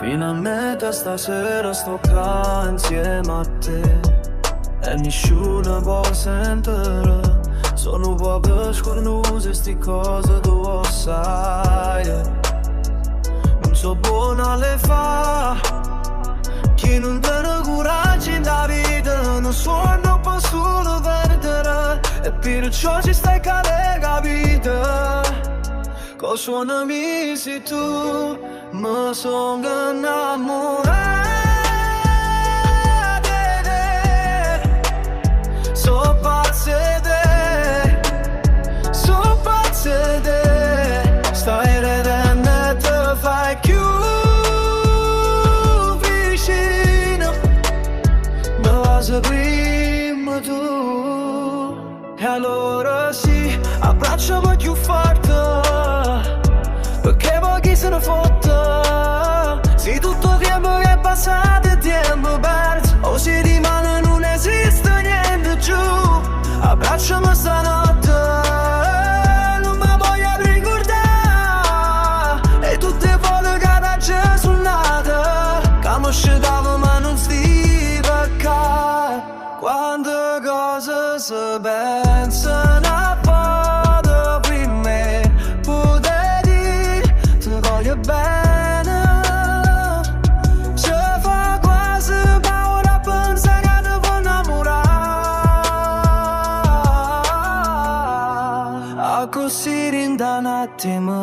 Finalmente stasera sto qua insieme a te e nessuno può sentire. Sono proprio scornose sti cose tu sai. Non so buona le fa chi non te ne coraggio in la vita. Non suono per solo perdere e perciò ci stai cane capita. Con suonami se tu mi sono innamorato di te. So pazze te, so pazze te. Stai ridendo e te fai più vicino. Me la sai prima tu. E allora sì, abbracciami più forte, perché poi chi se ne fotte. Se tutto tempo che è passato è tempo perso, o se rimane non esiste niente giù. Abbracciami stanotte, non mi voglio ricordare. E tutte le volte che da già sono nata, che mi scendavo ma non stiva qua. Quante cose si pensano a foto prima poter ti voglio bene. Ci fa quasi paura pensare che ti può innamorare. A così rinda un attimo,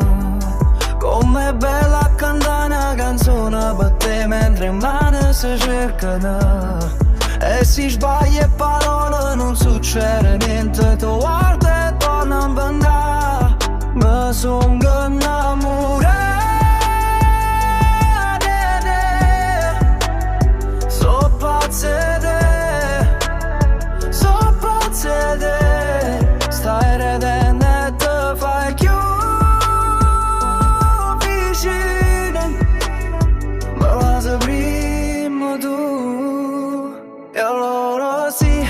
com'è bella cantare una canzone per te mentre in mano si cercano. E se sbagli parole non succede niente, tu guarda e torna a bandare. Mi sono innamorato di te. So pazze te, so pazze te. Stai ridendo e te fai più vicino. Me la sai prima tu. E allora sì,